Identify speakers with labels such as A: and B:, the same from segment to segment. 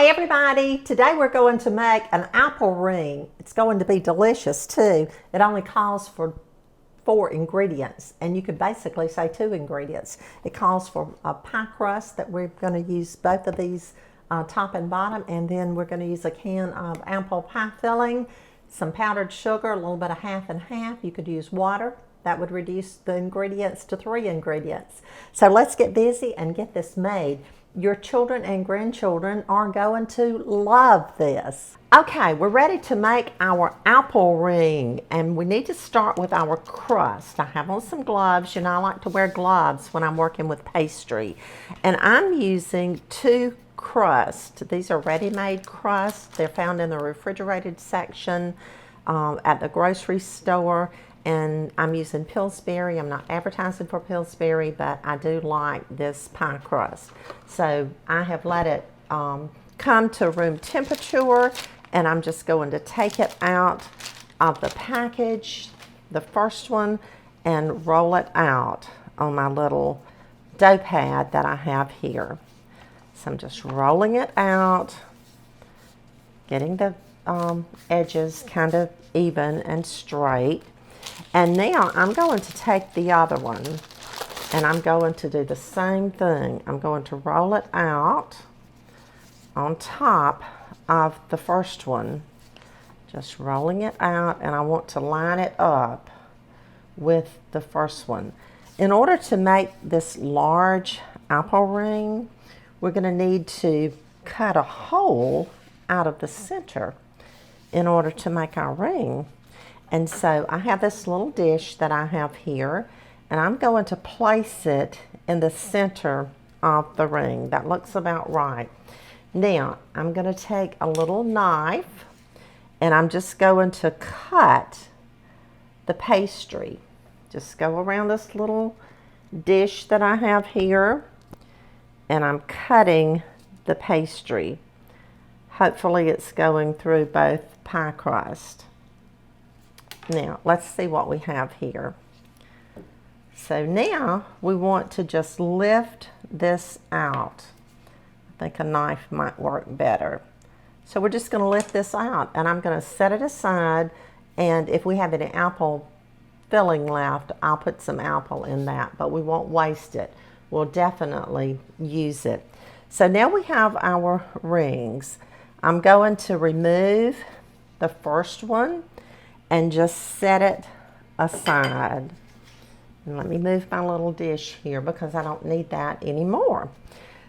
A: Hi everybody, today we're going to make an apple ring. It's going to be delicious too. It only calls for 4 ingredients, and you could basically say 2 ingredients. It calls for a pie crust that we're going to use both of these top and bottom, and then we're going to use a can of apple pie filling, some powdered sugar, a little bit of half and half. You could use water. That would reduce the ingredients to 3 ingredients. So let's get busy and get this made. Your children and grandchildren are going to love this. Okay, we're ready to make our apple ring, and we need to start with our crust. I have on some gloves. You know, I like to wear gloves when I'm working with pastry. And I'm using 2 crust. These are ready-made crusts. They're found in the refrigerated section at the grocery store. And I'm using Pillsbury. I'm not advertising for Pillsbury, but I do like this pie crust. So I have let it come to room temperature, and I'm just going to take it out of the package, the first one, and roll it out on my little dough pad that I have here. So I'm just rolling it out, getting the edges kind of even and straight. And now I'm going to take the other one, and I'm going to do the same thing. I'm going to roll it out on top of the first one, just rolling it out, and I want to line it up with the first one. In order to make this large apple ring, we're going to need to cut a hole out of the center in order to make our ring. And so I have this little dish that I have here, and I'm going to place it in the center of the ring. That looks about right. Now, I'm going to take a little knife, and I'm just going to cut the pastry. Just go around this little dish that I have here, and I'm cutting the pastry. Hopefully it's going through both pie crust. Now, let's see what we have here. So now we want to just lift this out. I think a knife might work better. So we're just going to lift this out, and I'm going to set it aside, and if we have any apple filling left, I'll put some apple in that, but we won't waste it. We'll definitely use it. So now we have our rings. I'm going to remove the first one and just set it aside. And let me move my little dish here because I don't need that anymore.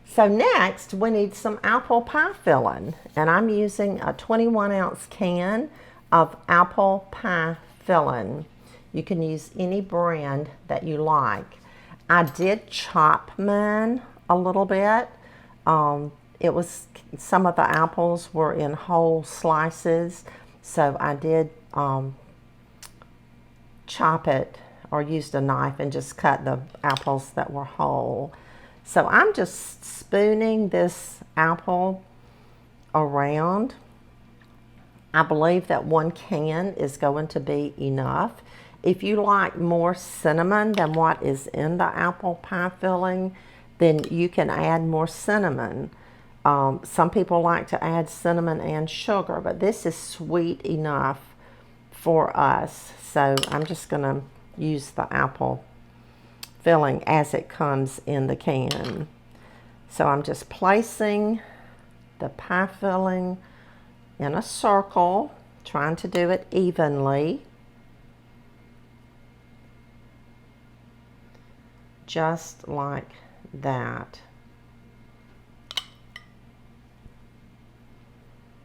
A: So next we need some apple pie filling, and I'm using a 21-ounce can of apple pie filling. You can use any brand that you like. I did chop mine a little bit. It was, some of the apples were in whole slices, so I did chop it, or used a knife and just cut the apples that were whole. So I'm just spooning this apple around. I believe that 1 can is going to be enough. If you like more cinnamon than what is in the apple pie filling, then you can add more cinnamon. Some people like to add cinnamon and sugar, but this is sweet enough for us. So I'm just going to use the apple filling as it comes in the can. So I'm just placing the pie filling in a circle, trying to do it evenly. Just like that.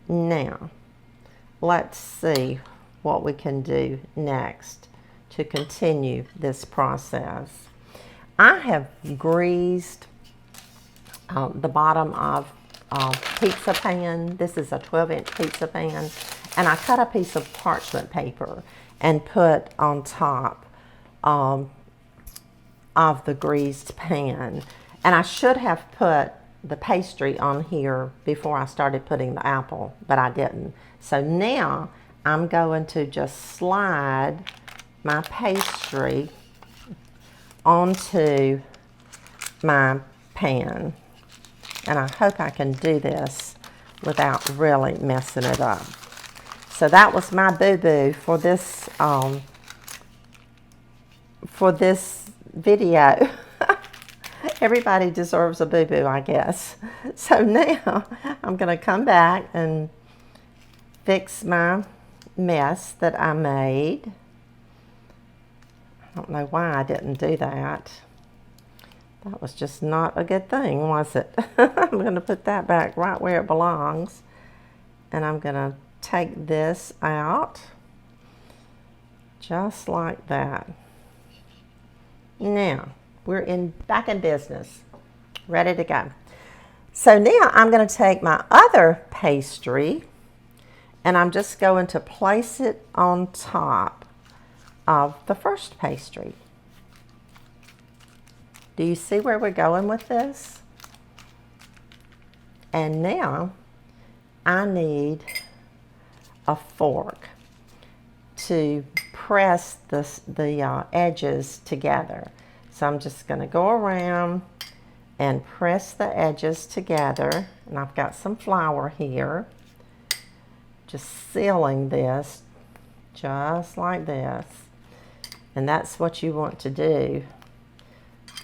A: Now, let's see what we can do next to continue this process. I have greased the bottom of a pizza pan. This is a 12-inch pizza pan, and I cut a piece of parchment paper and put on top of the greased pan. And I should have put the pastry on here before I started putting the apple, but I didn't. So now I'm going to just slide my pastry onto my pan. And I hope I can do this without really messing it up. So that was my boo-boo for this video. Everybody deserves a boo-boo, I guess. So now I'm going to come back and fix my mess that I made. I don't know why I didn't do that. That was just not a good thing, was it? I'm going to put that back right where it belongs. And I'm going to take this out. Just like that. Now, we're back in business. Ready to go. So now I'm going to take my other pastry and I'm just going to place it on top of the first pastry. Do you see where we're going with this? And now I need a fork to press the edges together. So I'm just going to go around and press the edges together. And I've got some flour here. Just sealing this just like this. And that's what you want to do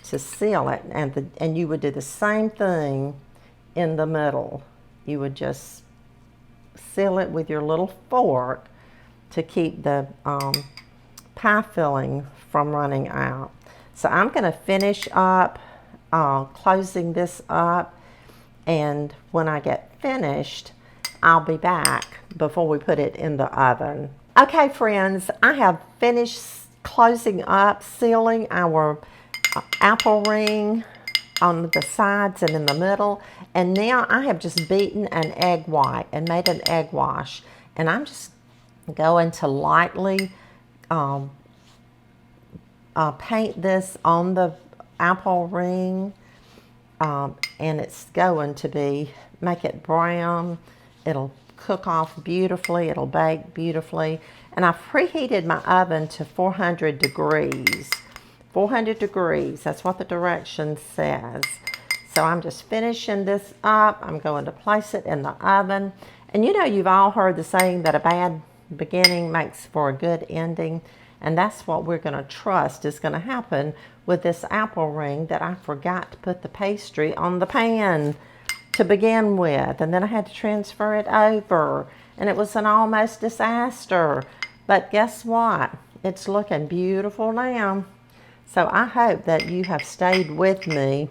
A: to seal it. And you would do the same thing in the middle. You would just seal it with your little fork to keep the pie filling from running out. So I'm going to finish up closing this up, and when I get finished, I'll be back before we put it in the oven. Okay, friends, I have finished closing up, sealing our apple ring on the sides and in the middle, and now I have just beaten an egg white and made an egg wash, and I'm just going to lightly paint this on the apple ring, and it's going to make it brown. It'll cook off beautifully, it'll bake beautifully, and I've preheated my oven to 400 degrees. 400 degrees, that's what the direction says. So I'm just finishing this up. I'm going to place it in the oven. And you know, you've all heard the saying that a bad beginning makes for a good ending. And that's what we're going to trust is going to happen with this apple ring, that I forgot to put the pastry on the pan to begin with. And then I had to transfer it over. And it was an almost disaster. But guess what? It's looking beautiful now. So I hope that you have stayed with me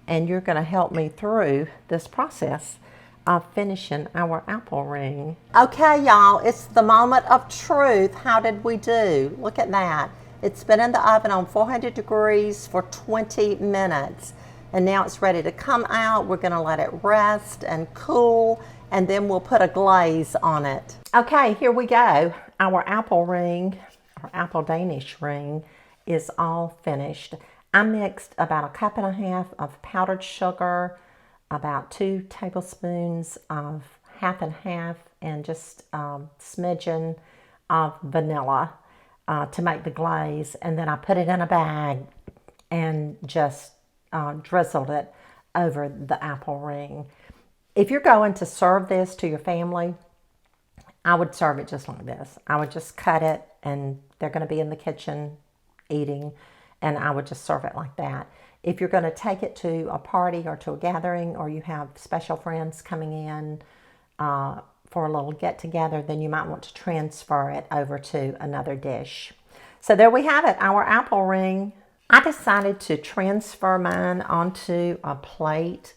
A: and you're going to help me through this process of finishing our apple ring. Okay, y'all, it's the moment of truth. How did we do? Look at that. It's been in the oven on 400 degrees for 20 minutes. And now it's ready to come out. We're going to let it rest and cool, and then we'll put a glaze on it. Okay, here we go. Our apple ring, our apple Danish ring, is all finished. I mixed about 1.5 cups of powdered sugar, about 2 tablespoons of half and half, and just smidgen of vanilla to make the glaze. And then I put it in a bag and just drizzled it over the apple ring. If you're going to serve this to your family, I would serve it just like this. I would just cut it, and they're going to be in the kitchen eating, and I would just serve it like that. If you're going to take it to a party or to a gathering, or you have special friends coming in for a little get-together, then you might want to transfer it over to another dish. So there we have it, our apple ring. I decided to transfer mine onto a plate,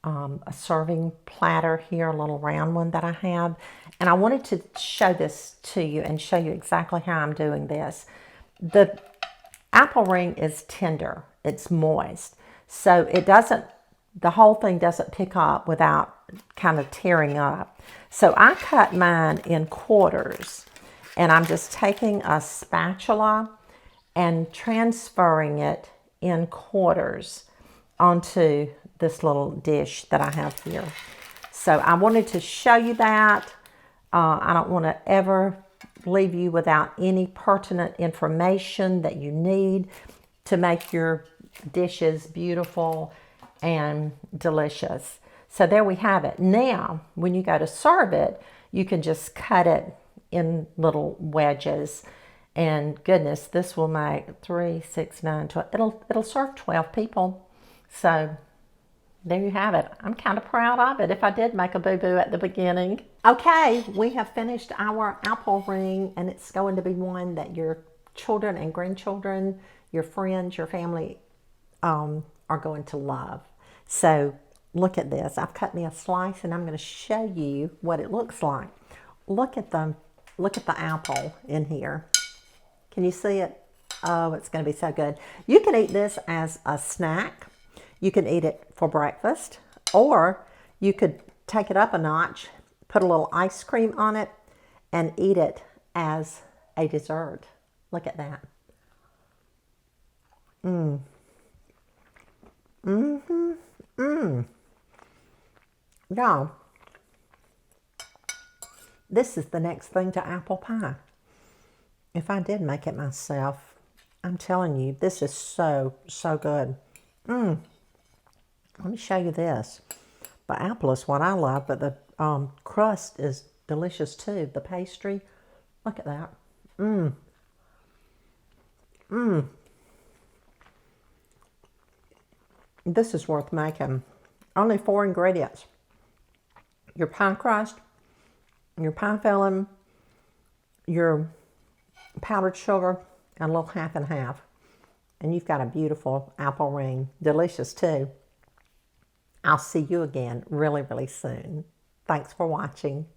A: a serving platter here, a little round one that I have, and I wanted to show this to you and show you exactly how I'm doing this. The apple ring is tender, it's moist, so the whole thing doesn't pick up without kind of tearing up. So I cut mine in quarters, and I'm just taking a spatula and transferring it in quarters onto this little dish that I have here. So I wanted to show you that. I don't want to ever leave you without any pertinent information that you need to make your dishes beautiful and delicious. So there we have it. Now, when you go to serve it, you can just cut it in little wedges. And goodness, this will make 3, 6, 9, 12. It'll serve 12 people. So there you have it. I'm kind of proud of it if I did make a boo-boo at the beginning. Okay, we have finished our apple ring, and it's going to be one that your children and grandchildren, your friends, your family are going to love. So look at this. I've cut me a slice, and I'm going to show you what it looks like. Look at the apple in here. Can you see it? Oh, it's going to be so good. You can eat this as a snack. You can eat it for breakfast, or you could take it up a notch, put a little ice cream on it, and eat it as a dessert. Look at that. Y'all, this is the next thing to apple pie. If I did make it myself, I'm telling you, this is so, so good. Let me show you this. The apple is what I love, but the crust is delicious too. The pastry, look at that. This is worth making. Only 4 ingredients. Your pie crust, your pie filling, your powdered sugar, and a little half and half. And you've got a beautiful apple ring. Delicious too. I'll see you again really, really soon. Thanks for watching.